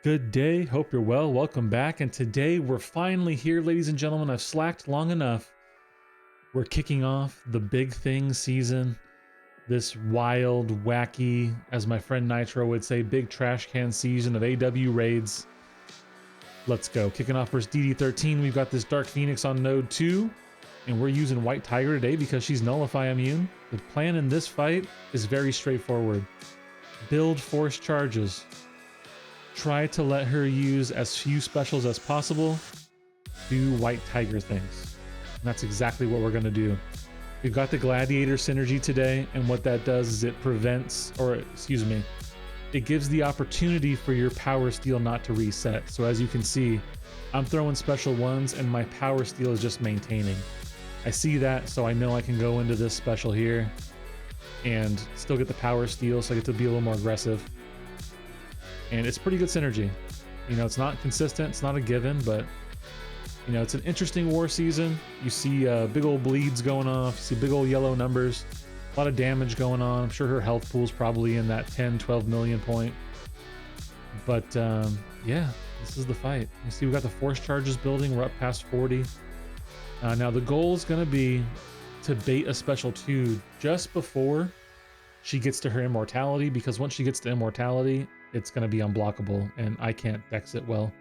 Good day, hope you're well. Welcome back. And today we're finally here, ladies and gentlemen. I've slacked long enough. We're kicking off the big thing season. This wild, wacky, as my friend Nitro would say, big trash can season of AW raids. Let's go. Kicking off versus DD13. We've got this Dark Phoenix on node 2. And we're using White Tiger today because she's Nullify immune. The plan in this fight is very straightforward. Build force charges. Try to let her use as few specials as possible. Do White Tiger things. And that's exactly what we're going to do. We've got the Gladiator synergy today, and what that does is it prevents, or excuse me, it gives the opportunity for your Power Steal not to reset. So as you can see, I'm throwing special ones and my Power Steal is just maintaining. I see that, so I know I can go into this special here and still get the Power Steal, so I get to be a little more aggressive. And it's pretty good synergy. You know, it's not consistent, it's not a given, but you know, it's an interesting war season. You see big old bleeds going off, you see big old yellow numbers, a lot of damage going on. I'm sure her health pool's probably in that 10, 12 million point. But yeah, this is the fight. You see we got the force charges building, we're up past 40. Now the goal is gonna be to bait a special 2 just before she gets to her immortality, because once she gets to immortality, it's going to be unblockable, and I can't dex it well.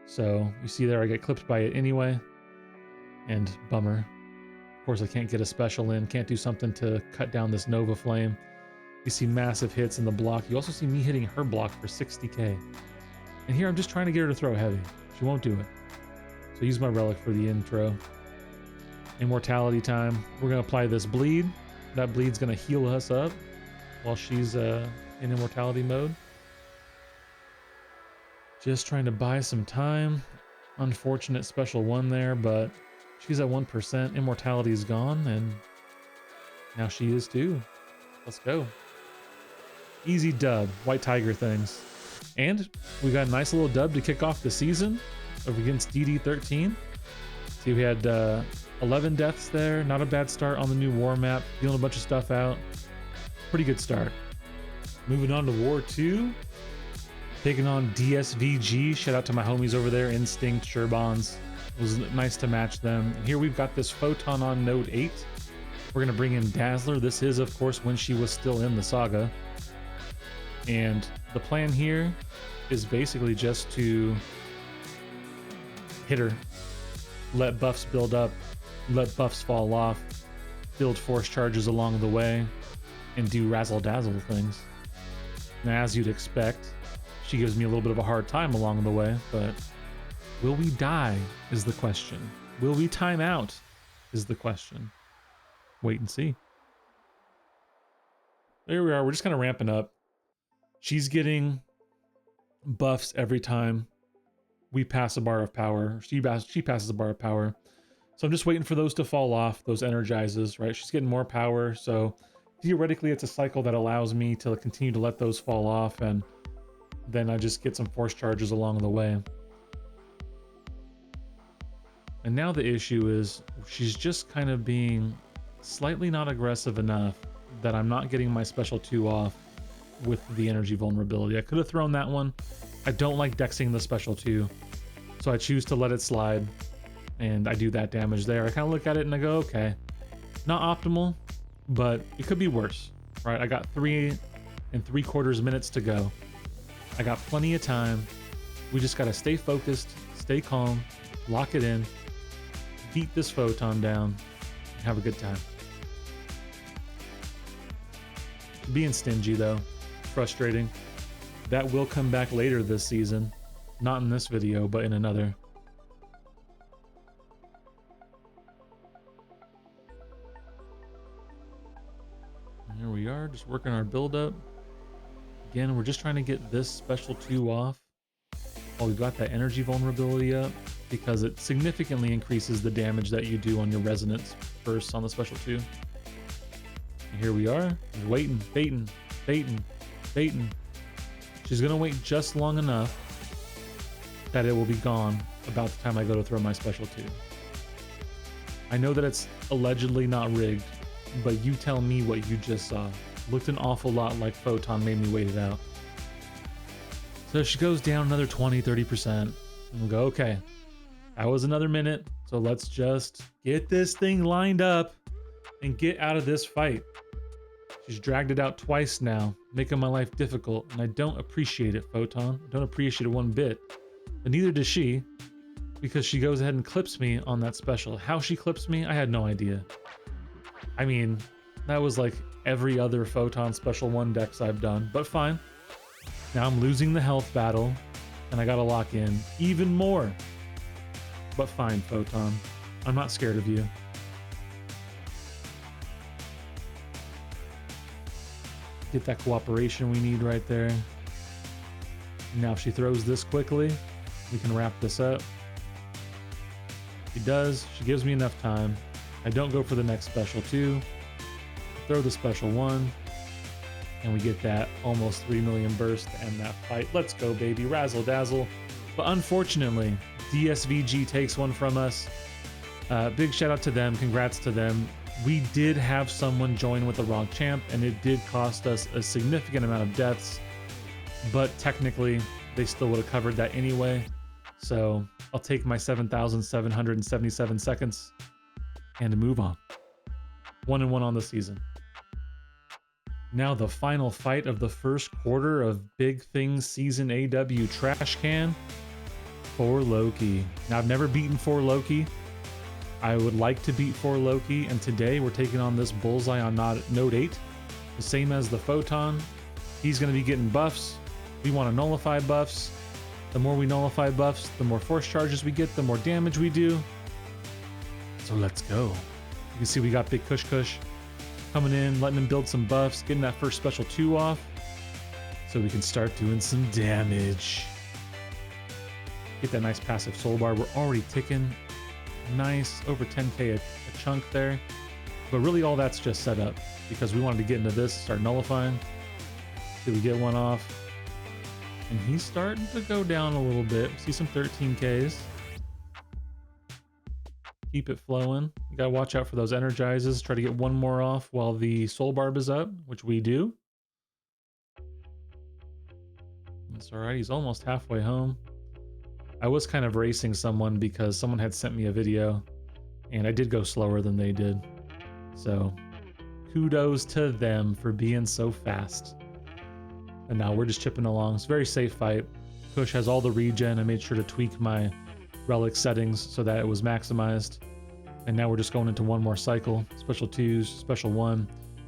So you see there, I get clipped by it anyway, and bummer. Of course, I can't get a special in, can't do something to cut down this Nova Flame. You see massive hits in the block. You also see me hitting her block for 60k. And here I'm just trying to get her to throw heavy. She won't do it. So I use my relic for the intro. Immortality time. We're going to apply this bleed. That bleed's going to heal us up while she's in immortality mode. Just trying to buy some time. Unfortunate special 1 there, but she's at 1%. Immortality is gone, and now she is too. Let's go. Easy dub. White Tiger things. And we got a nice little dub to kick off the season over against DD13. See, we had 11 deaths there. Not a bad start on the new war map. Dealing a bunch of stuff out. Pretty good start. Moving on to War 2. Taking on DSVG. Shout out to my homies over there. Instinct, Surebonds. It was nice to match them. And here we've got this Photon on node 8. We're going to bring in Dazzler. This is, of course, when she was still in the saga. And the plan here is basically just to hit her. Let buffs build up. Let buffs fall off. Build force charges along the way. And do razzle-dazzle things. Now, as you'd expect, she gives me a little bit of a hard time along the way, but will we die is the question. Will we time out is the question. Wait and see. There we are. We're just kind of ramping up. She's getting buffs every time we pass a bar of power. She passes a bar of power. So I'm just waiting for those to fall off, those energizes, right? She's getting more power, so theoretically it's a cycle that allows me to continue to let those fall off, and then I just get some force charges along the way. And now the issue is she's just kind of being slightly not aggressive enough that I'm not getting my special 2 off with the energy vulnerability. I could have thrown that one. I don't like dexing the special 2, so I choose to let it slide, and I do that damage there. I kind of look at it and I go, okay, not optimal, but it could be worse, right? I got 3 3/4 minutes to go. I got plenty of time. We just got to stay focused, stay calm, lock it in, beat this Photon down, and have a good time. Being stingy though, frustrating. That will come back later this season. Not in this video, but in another. And here we are, just working our build up. Again, we're just trying to get this special 2 off while we've got that energy vulnerability up, because it significantly increases the damage that you do on your resonance bursts on the special 2. And here we are, just waiting, baiting. She's gonna wait just long enough that it will be gone about the time I go to throw my special 2. I know that it's allegedly not rigged, but you tell me what you just saw. Looked an awful lot like Photon made me wait it out. So she goes down another 20, 30%. And we'll go, okay, that was another minute. So let's just get this thing lined up and get out of this fight. She's dragged it out twice now, making my life difficult, and I don't appreciate it, Photon. I don't appreciate it one bit. But neither does she, because she goes ahead and clips me on that special. How she clips me, I had no idea. I mean, that was like every other Photon Special 1 decks I've done, but fine. Now I'm losing the health battle, and I gotta lock in even more. But fine, Photon. I'm not scared of you. Get that cooperation we need right there. Now if she throws this quickly, we can wrap this up. She does. She gives me enough time. I don't go for the next special 2. Throw the special 1. And we get that almost 3 million burst to end that fight. Let's go, baby. Razzle dazzle. But unfortunately, DSVG takes one from us. Big shout out to them. Congrats to them. We did have someone join with the wrong champ, and it did cost us a significant amount of deaths. But technically, they still would have covered that anyway. So I'll take my 7,777 seconds and move on. 1-1 on the season. Now the final fight of the first quarter of Big Things Season AW Trash Can for Loki. Now I've never beaten 4 Loki. I would like to beat 4 Loki, and today we're taking on this Bullseye on Node 8. The same as the Photon. He's going to be getting buffs. We want to nullify buffs. The more we nullify buffs, the more force charges we get, the more damage we do. So let's go. You can see we got Big Kush Kush coming in, letting him build some buffs, getting that first special 2 off so we can start doing some damage. Get that nice passive soul bar. We're already ticking nice, over 10k a chunk there. But really all that's just set up because we wanted to get into this, start nullifying. Did we get one off? And he's starting to go down a little bit. See some 13ks. Keep it flowing. You gotta watch out for those energizes. Try to get one more off while the soul barb is up, which we do. That's alright, he's almost halfway home. I was kind of racing someone because someone had sent me a video and I did go slower than they did. So kudos to them for being so fast. And now we're just chipping along. It's a very safe fight. Kush has all the regen. I made sure to tweak my relic settings so that it was maximized. And now we're just going into one more cycle. Special 2s, special 1.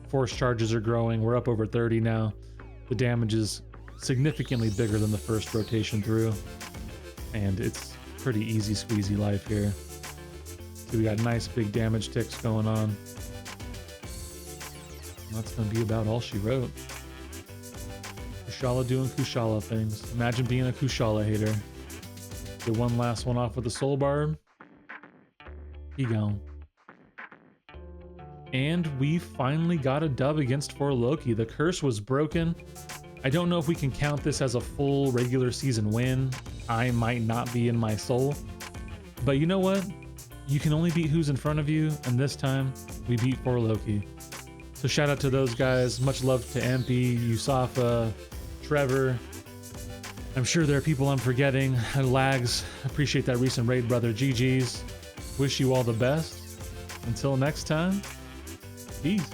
Force charges are growing. We're up over 30 now. The damage is significantly bigger than the first rotation through. And it's pretty easy squeezy life here. So we got nice big damage ticks going on. And that's going to be about all she wrote. Kushala doing Kushala things. Imagine being a Kushala hater. Get one last one off with the soul barb. He gone. And we finally got a dub against 4 Loki. The curse was broken. I don't know if we can count this as a full regular season win. I might not be in my soul. But you know what? You can only beat who's in front of you, and this time we beat 4 Loki. So shout out to those guys. Much love to Empy, Yusafa, Trevor. I'm sure there are people I'm forgetting. Lags. Appreciate that recent raid, brother. GG's. Wish you all the best. Until next time, peace.